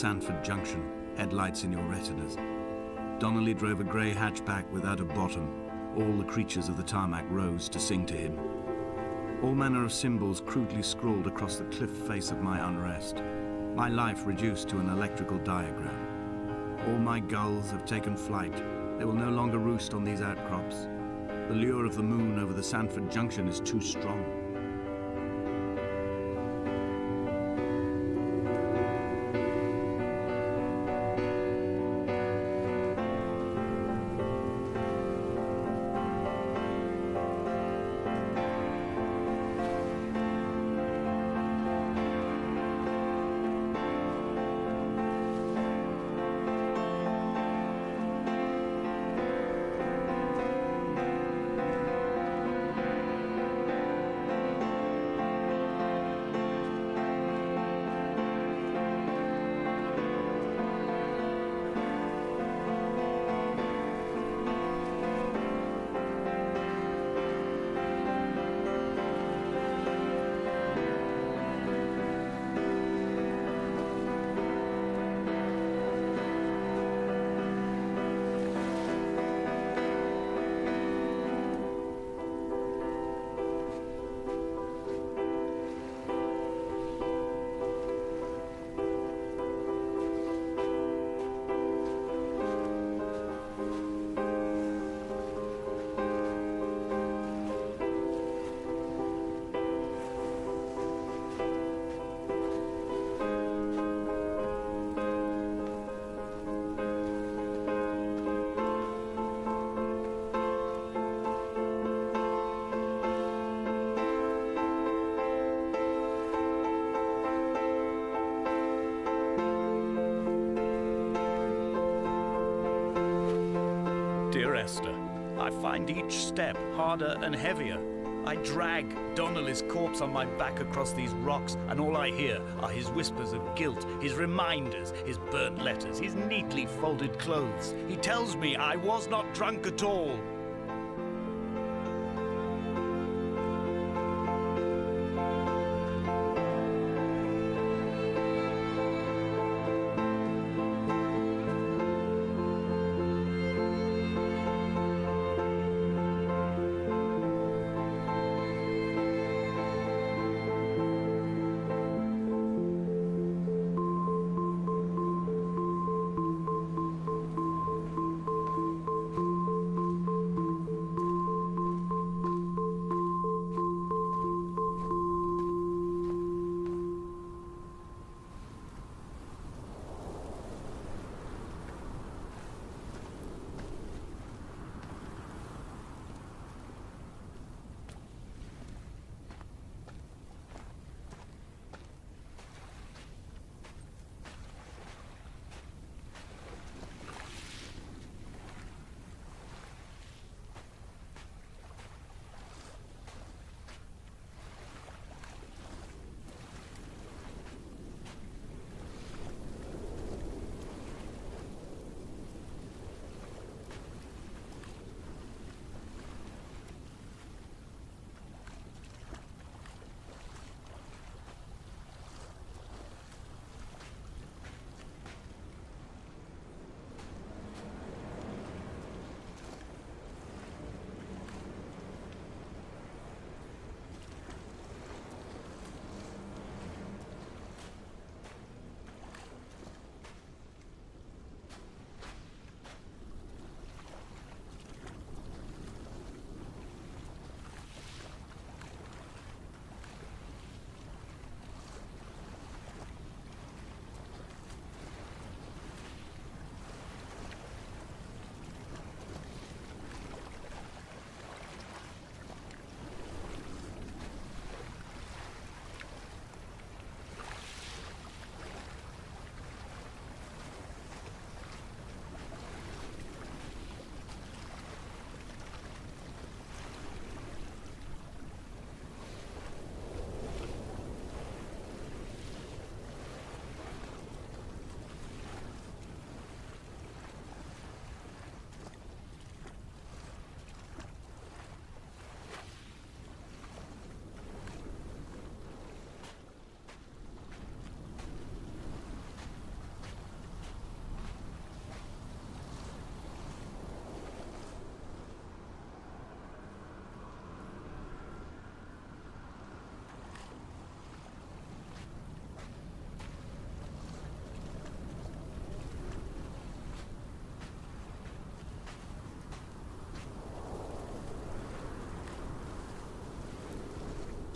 Sanford Junction, headlights in your retinas. Donnelly drove a grey hatchback without a bottom. All the creatures of the tarmac rose to sing to him. All manner of symbols crudely scrawled across the cliff face of my unrest. My life reduced to an electrical diagram. All my gulls have taken flight. They will no longer roost on these outcrops. The lure of the moon over the Sanford Junction is too strong. Dear Esther, I find each step harder and heavier. I drag Donnelly's corpse on my back across these rocks, and all I hear are his whispers of guilt, his reminders, his burnt letters, his neatly folded clothes. He tells me I was not drunk at all.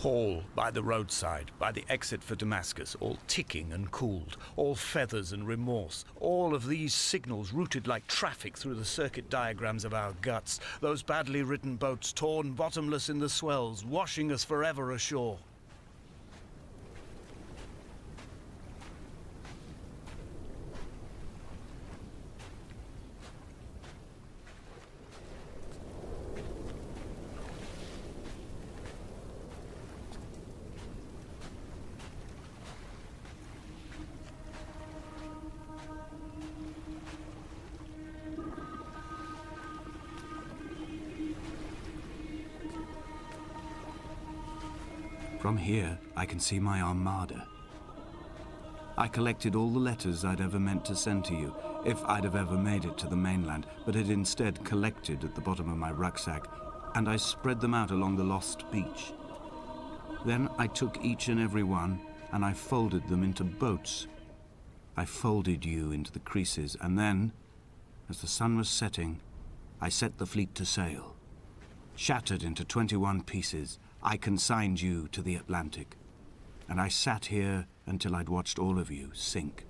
Paul, by the roadside, by the exit for Damascus, all ticking and cooled, all feathers and remorse, all of these signals routed like traffic through the circuit diagrams of our guts, those badly written boats torn bottomless in the swells, washing us forever ashore. From here, I can see my armada. I collected all the letters I'd ever meant to send to you, if I'd have ever made it to the mainland, but had instead collected at the bottom of my rucksack, and I spread them out along the lost beach. Then I took each and every one, and I folded them into boats. I folded you into the creases, and then, as the sun was setting, I set the fleet to sail. Shattered into 21 pieces, I consigned you to the Atlantic, and I sat here until I'd watched all of you sink.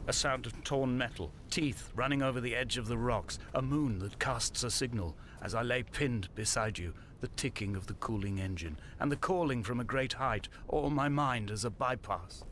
A sound of torn metal, teeth running over the edge of the rocks, a moon that casts a signal. As I lay pinned beside you, the ticking of the cooling engine, and the calling from a great height, all my mind as a bypass.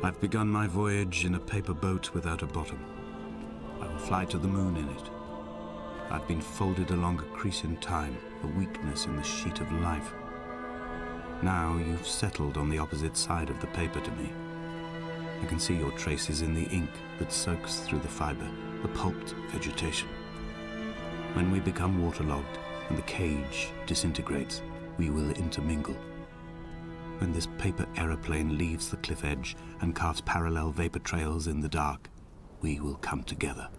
I've begun my voyage in a paper boat without a bottom. I will fly to the moon in it. I've been folded along a crease in time, a weakness in the sheet of life. Now you've settled on the opposite side of the paper to me. I can see your traces in the ink that soaks through the fiber, the pulped vegetation. When we become waterlogged and the cage disintegrates, we will intermingle. When this paper aeroplane leaves the cliff edge and carves parallel vapor trails in the dark, we will come together.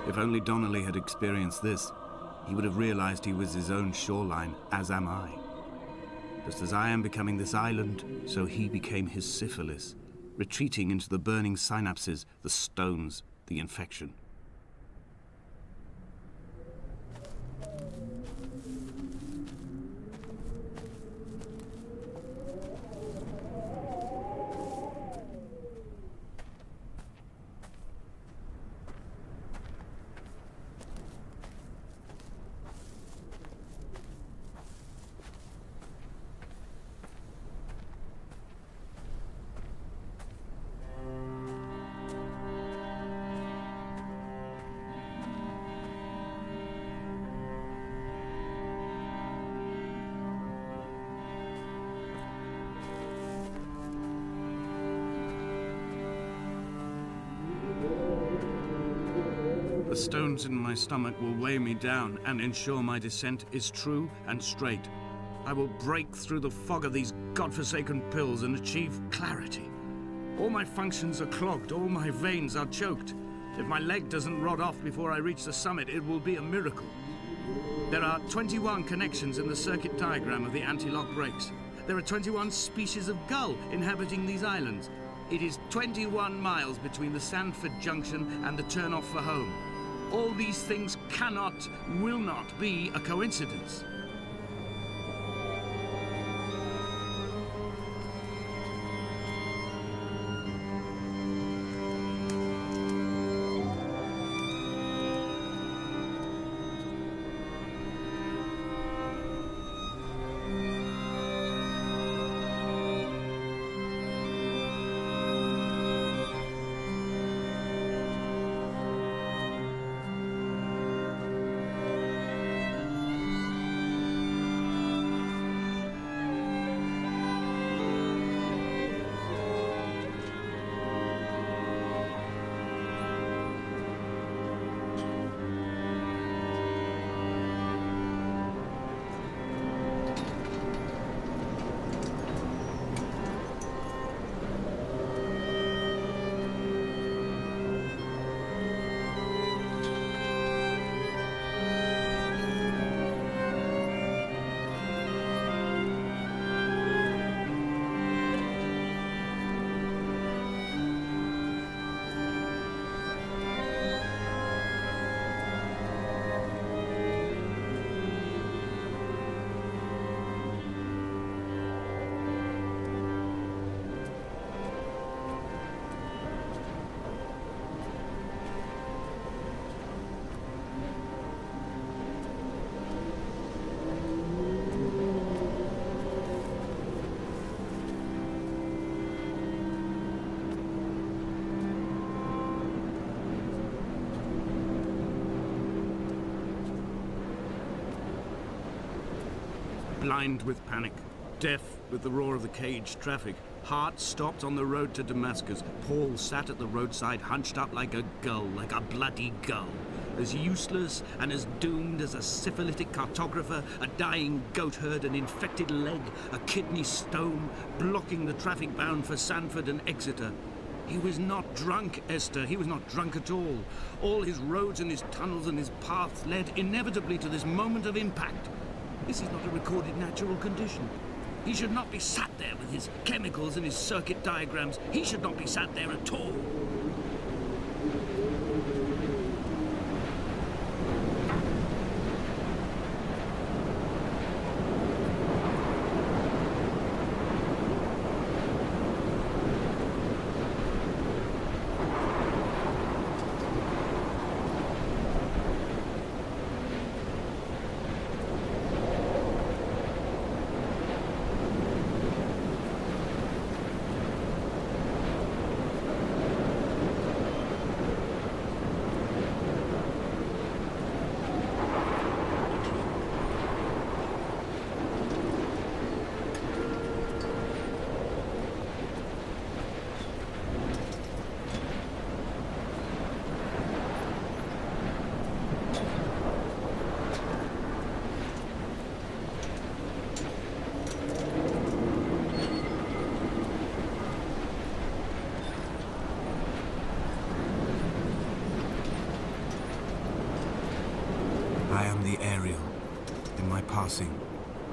If only Donnelly had experienced this, he would have realized he was his own shoreline, as am I. Just as I am becoming this island, so he became his syphilis, retreating into the burning synapses, the stones, the infection. The stones in my stomach will weigh me down and ensure my descent is true and straight. I will break through the fog of these godforsaken pills and achieve clarity. All my functions are clogged, all my veins are choked. If my leg doesn't rot off before I reach the summit, it will be a miracle. There are 21 connections in the circuit diagram of the anti-lock brakes. There are 21 species of gull inhabiting these islands. It is 21 miles between the Sandford Junction and the turn-off for home. All these things cannot, will not be a coincidence. blind with panic, deaf with the roar of the caged traffic, heart stopped on the road to Damascus. Paul sat at the roadside, hunched up like a gull, like a bloody gull, as useless and as doomed as a syphilitic cartographer, a dying goat herd, an infected leg, a kidney stone, blocking the traffic bound for Sanford and Exeter. He was not drunk, Esther. He was not drunk at all. All his roads and his tunnels and his paths led inevitably to this moment of impact. This is not a recorded natural condition. He should not be sat there with his chemicals and his circuit diagrams. He should not be sat there at all. I am the Ariel. In my passing,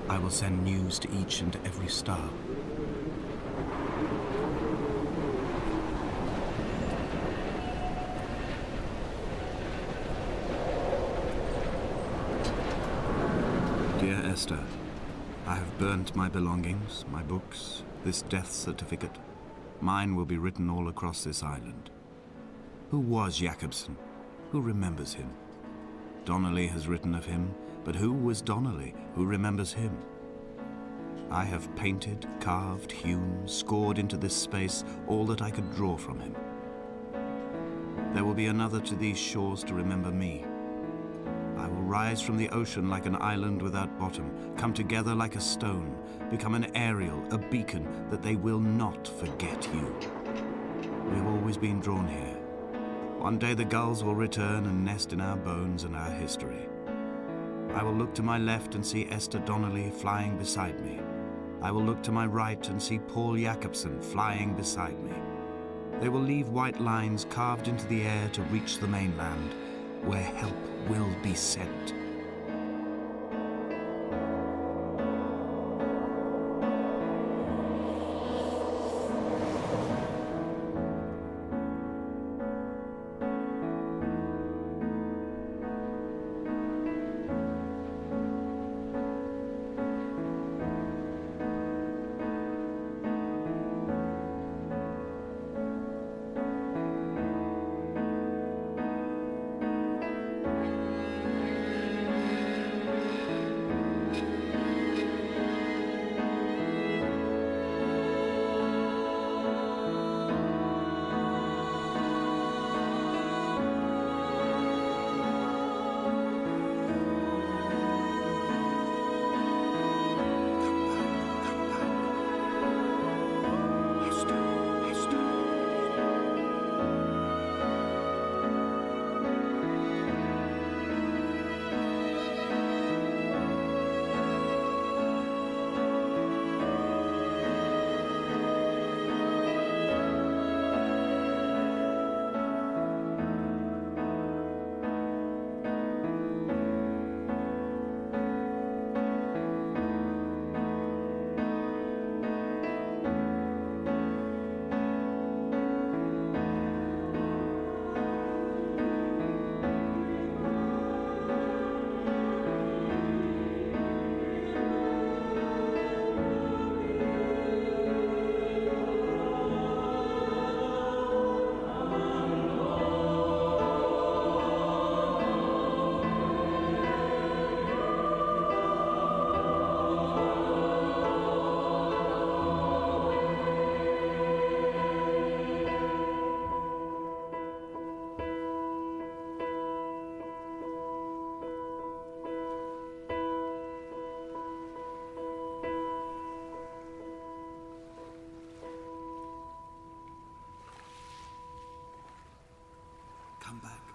I will send news to each and every star. Dear Esther, I have burnt my belongings, my books, this death certificate. Mine will be written all across this island. Who was Jakobsen? Who remembers him? Donnelly has written of him, but who was Donnelly? Who remembers him? I have painted, carved, hewn, scored into this space all that I could draw from him. There will be another to these shores to remember me. I will rise from the ocean like an island without bottom, come together like a stone, become an Ariel, a beacon, that they will not forget you. We have always been drawn here. One day the gulls will return and nest in our bones and our history. I will look to my left and see Esther Donnelly flying beside me. I will look to my right and see Paul Jakobsen flying beside me. They will leave white lines carved into the air to reach the mainland, where help will be sent. come back.